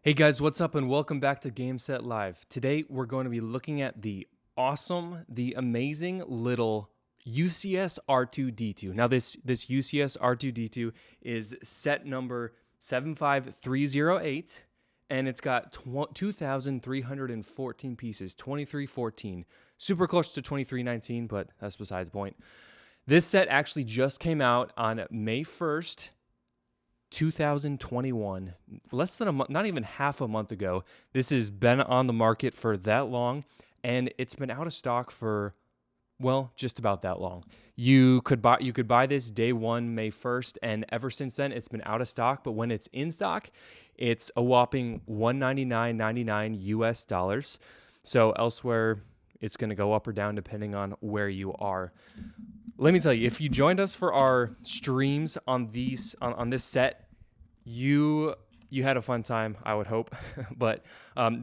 Hey guys, what's up and welcome back to Game Set Live. Today we're going to be looking at the amazing little UCS R2-D2. Now this UCS R2-D2 is set number 75308 and it's got 2,314 pieces, 2314. Super close to 2319, but that's besides the point. This set actually just came out on May 1st, 2021, less than a month, not even half a month ago. This has been on the market for that long, and it's been out of stock for, well, just about that long. You could buy this day one, May 1st, and ever since then it's been out of stock. But when it's in stock, it's a whopping $199.99 US dollars. So elsewhere, it's going to go up or down depending on where you are. Let me tell you, if you joined us for our streams on these on this set, you had a fun time, I would hope. But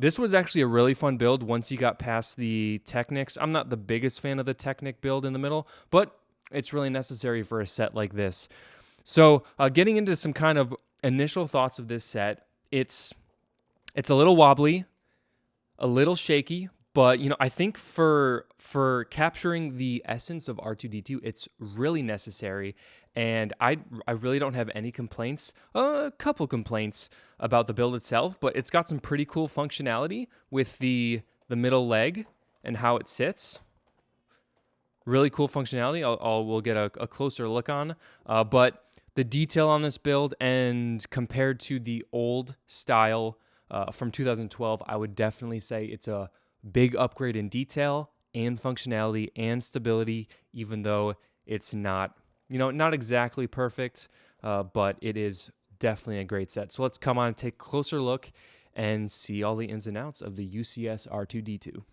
this was actually a really fun build once you got past the Technics. I'm not the biggest fan of the Technic build in the middle, but it's really necessary for a set like this. So getting into some kind of initial thoughts of this set, it's a little wobbly, a little shaky, but I think for capturing the essence of R2-D2, it's really necessary, and I really don't have any complaints. A couple complaints about the build itself, but it's got some pretty cool functionality with the middle leg and how it sits. Really cool functionality. We'll get a closer look on, but the detail on this build and compared to the old style from 2012, I would definitely say it's a big upgrade in detail and functionality and stability, even though it's not exactly perfect, but it is definitely a great set. So let's come on and take a closer look and see all the ins and outs of the UCS R2-D2.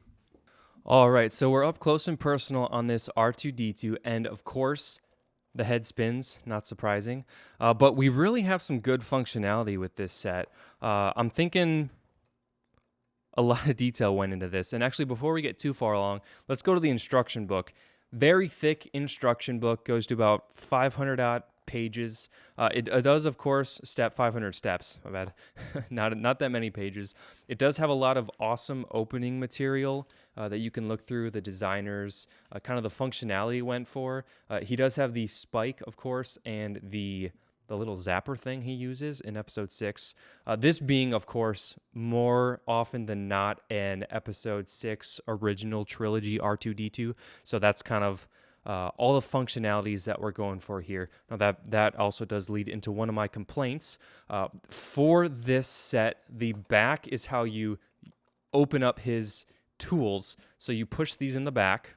All right, so we're up close and personal on this R2-D2, and of course, the head spins, not surprising, but we really have some good functionality with this set. I'm thinking a lot of detail went into this. And actually, before we get too far along, let's go to the instruction book. Very thick instruction book, goes to about 500 odd pages. It does, of course, 500 steps. My bad. not that many pages. It does have a lot of awesome opening material that you can look through. The designers, kind of the functionality went for. He does have the spike, of course, and the little zapper thing he uses in episode 6. This being, of course, more often than not an episode 6 original trilogy R2-D2. So that's kind of all the functionalities that we're going for here. Now that also does lead into one of my complaints. For this set, the back is how you open up his tools. So you push these in the back,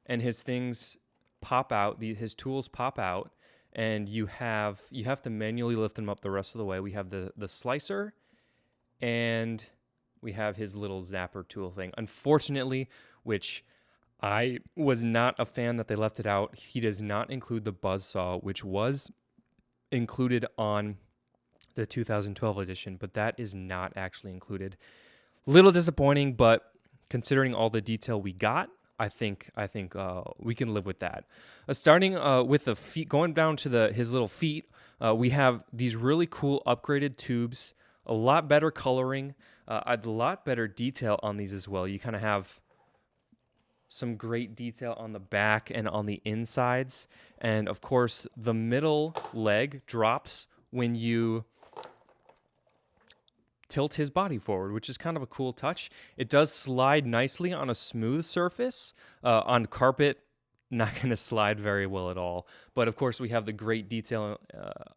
and his things pop out. His tools pop out. And you have to manually lift them up the rest of the way. We have the slicer, and we have his little zapper tool thing. Unfortunately, which I was not a fan that they left it out, he does not include the buzzsaw, which was included on the 2012 edition, but that is not actually included. Little disappointing, but considering all the detail we got, I think we can live with that. Starting with the feet, going down to his little feet, we have these really cool upgraded tubes, a lot better coloring, a lot better detail on these as well. You kind of have some great detail on the back and on the insides. And of course, the middle leg drops when you tilt his body forward, which is kind of a cool touch. It does slide nicely on a smooth surface. On carpet, not going to slide very well at all. But of course, we have the great detail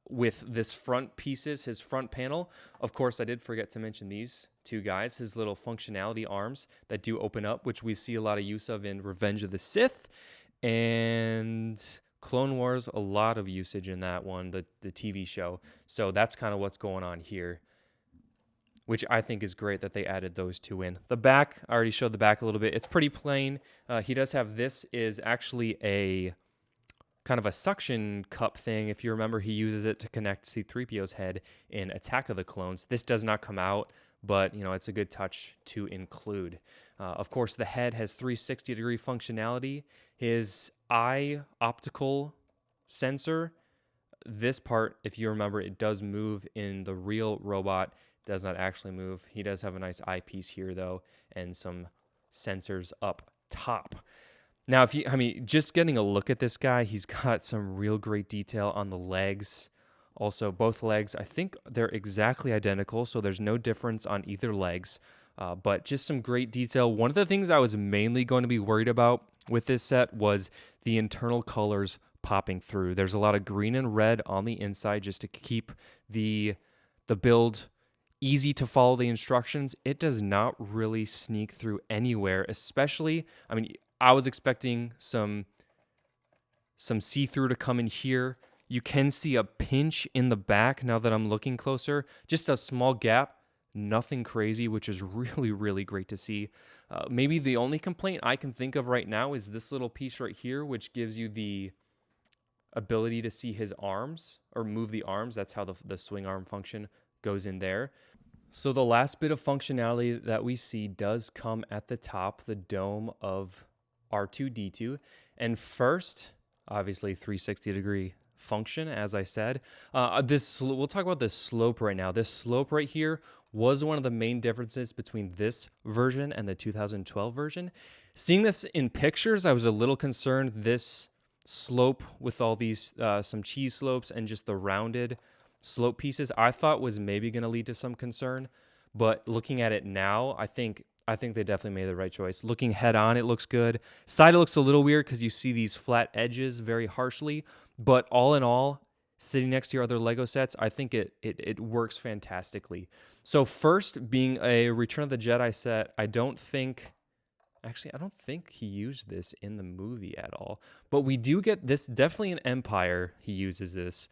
with this front pieces, his front panel. Of course, I did forget to mention these two guys, his little functionality arms that do open up, which we see a lot of use of in Revenge of the Sith and Clone Wars, a lot of usage in that one, the TV show. So that's kind of what's going on here, which I think is great that they added those two in. The back, I already showed the back a little bit. It's pretty plain. He does have, this is actually a kind of a suction cup thing. If you remember, he uses it to connect C-3PO's head in Attack of the Clones. This does not come out, but it's a good touch to include. Of course, the head has 360-degree functionality. His eye optical sensor this part, if you remember, it does move in the real robot. It does not actually move. He does have a nice eyepiece here, though, and some sensors up top. Now, just getting a look at this guy, he's got some real great detail on the legs. Also, both legs, I think they're exactly identical, so there's no difference on either legs. But just some great detail. One of the things I was mainly going to be worried about with this set was the internal colors popping through. There's a lot of green and red on the inside just to keep the build easy to follow the instructions. It does not really sneak through anywhere, especially, I was expecting some see-through to come in here. You can see a pinch in the back now that I'm looking closer. Just a small gap, nothing crazy, which is really, really great to see. Maybe the only complaint I can think of right now is this little piece right here, which gives you the ability to see his arms or move the arms. That's how the swing arm function goes in there. So the last bit of functionality that we see does come at the top, the dome of R2-D2. And first, obviously 360-degree function, as I said. We'll talk about this slope right now. This slope right here was one of the main differences between this version and the 2012 version. Seeing this in pictures, I was a little concerned this slope with all these some cheese slopes and just the rounded slope pieces I thought was maybe going to lead to some concern, but looking at it now, I think they definitely made the right choice. Looking head on, it looks good. Side, it looks a little weird because you see these flat edges very harshly, but all in all, sitting next to your other Lego sets, I think it works fantastically. So first, being a Return of the Jedi set, I don't think he used this in the movie at all, but we do get this, definitely in Empire, he uses this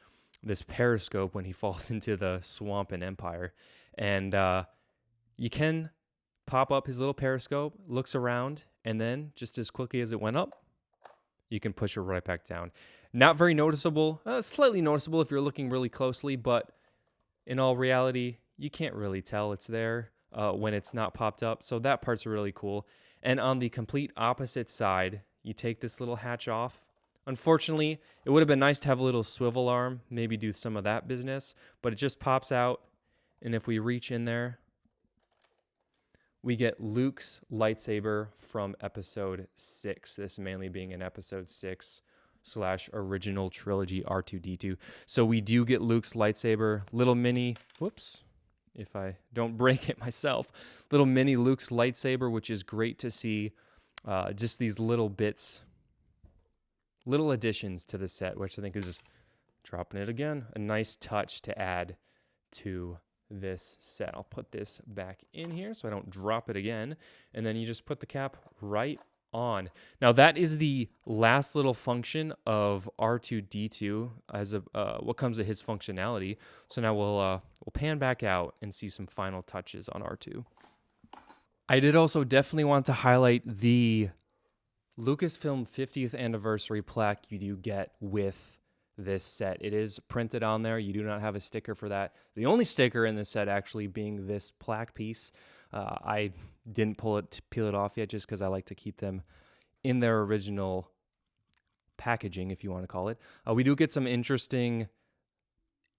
periscope when he falls into the swamp in Empire. And you can pop up his little periscope, looks around, and then just as quickly as it went up, you can push it right back down. Not very noticeable, slightly noticeable if you're looking really closely, but in all reality, you can't really tell it's there when it's not popped up. So that part's really cool. And on the complete opposite side, you take this little hatch off. Unfortunately, it would have been nice to have a little swivel arm, maybe do some of that business, but it just pops out. And if we reach in there, we get Luke's lightsaber from episode 6, this mainly being an episode 6/original trilogy R2-D2. So we do get Luke's lightsaber, little mini, whoops, if I don't break it myself, little mini Luke's lightsaber, which is great to see. Just these little bits, little additions to the set, which I think is just dropping it again, a nice touch to add to this set. I'll put this back in here so I don't drop it again, and then you just put the cap right on. Now that is the last little function of R2-D2 as what comes to his functionality. So now we'll pan back out and see some final touches on R2. I did also definitely want to highlight the Lucasfilm 50th anniversary plaque you do get with this set. It is printed on there. You do not have a sticker for that. The only sticker in this set actually being this plaque piece. I didn't peel it off yet just because I like to keep them in their original packaging, if you want to call it. We do get some interesting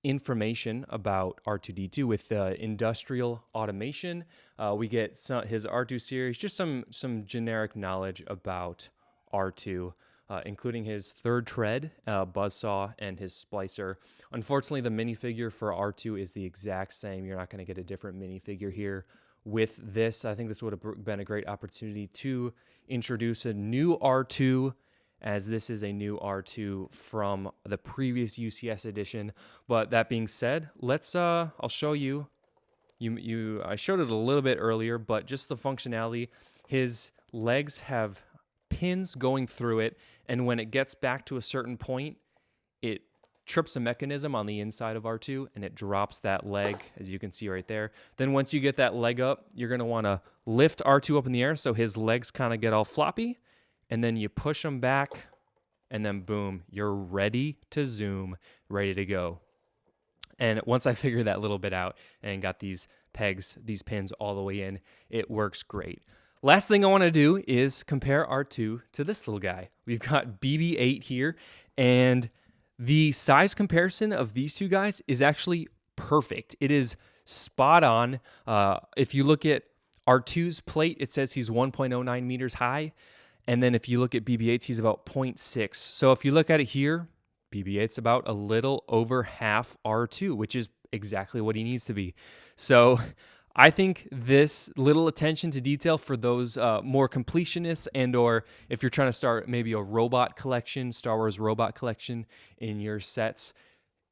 information about R2-D2 with industrial automation. We get his R2 series, just some generic knowledge about R2, including his third tread, buzzsaw, and his splicer. Unfortunately, the minifigure for R2 is the exact same. You're not going to get a different minifigure here. With this, I think this would have been a great opportunity to introduce a new R2, as this is a new R2 from the previous UCS edition. But that being said, let's I'll show you. I showed it a little bit earlier, but just the functionality. His legs have pins going through it, and when it gets back to a certain point, it trips a mechanism on the inside of R2 and it drops that leg, as you can see right there. Then once you get that leg up, you're going to want to lift R2 up in the air so his legs kind of get all floppy, and then you push them back, and then boom, you're ready to zoom, ready to go. And once I figured that little bit out and got these pegs, these pins all the way in, it works great. Last thing I want to do is compare R2 to this little guy. We've got BB-8 here, and The size comparison of these two guys is actually perfect. It is spot on. If you look at R2's plate, it says he's 1.09 meters high. And then if you look at BB-8's, he's about 0.6. So if you look at it here, BB-8's about a little over half R2, which is exactly what he needs to be. So I think this little attention to detail for those more completionists, and or if you're trying to start maybe a robot collection, Star Wars robot collection in your sets,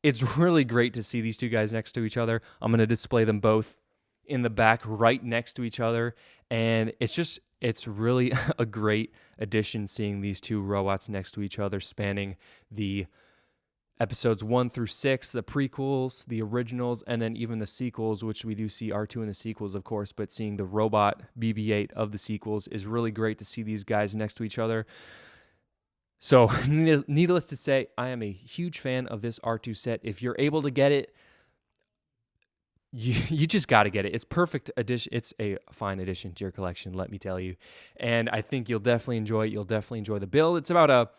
it's really great to see these two guys next to each other. I'm going to display them both in the back right next to each other, and it's really a great addition seeing these two robots next to each other, spanning the episodes 1 through 6, the prequels, the originals, and then even the sequels, which we do see R2 in the sequels, of course, but seeing the robot BB-8 of the sequels is really great to see these guys next to each other. So needless to say, I am a huge fan of this R2 set. If you're able to get it, you just got to get it. It's perfect addition. It's a fine addition to your collection, let me tell you. And I think you'll definitely enjoy it. You'll definitely enjoy the build. It's about a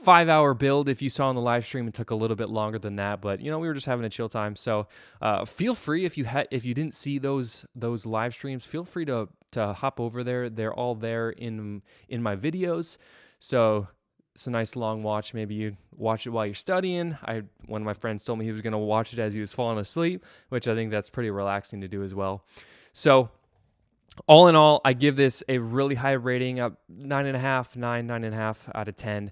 5-hour build. If you saw on the live stream, it took a little bit longer than that, but we were just having a chill time. So feel free, if you didn't see those live streams, feel free to hop over there. They're all there in my videos. So it's a nice long watch. Maybe you watch it while you're studying. One of my friends told me he was going to watch it as he was falling asleep, which I think that's pretty relaxing to do as well. So all in all, I give this a really high rating, 9.5 out of 10.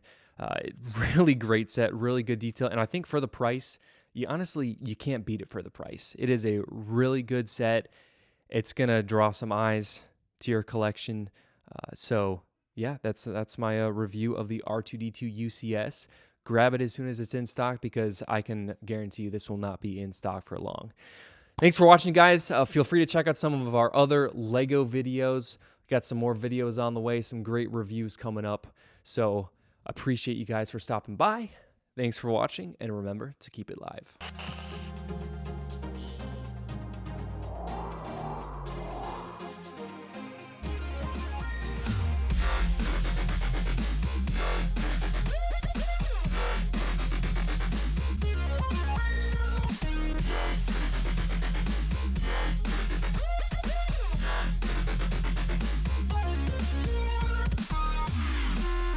Really great set, really good detail, and I think for the price, you can't beat it for the price. It is a really good set. It's gonna draw some eyes to your collection. So yeah, that's my review of the R2-D2 UCS. Grab it as soon as it's in stock, because I can guarantee you this will not be in stock for long. Thanks for watching, guys. Feel free to check out some of our other Lego videos. Got some more videos on the way, some great reviews coming up. So appreciate you guys for stopping by. Thanks for watching, and remember to keep it live.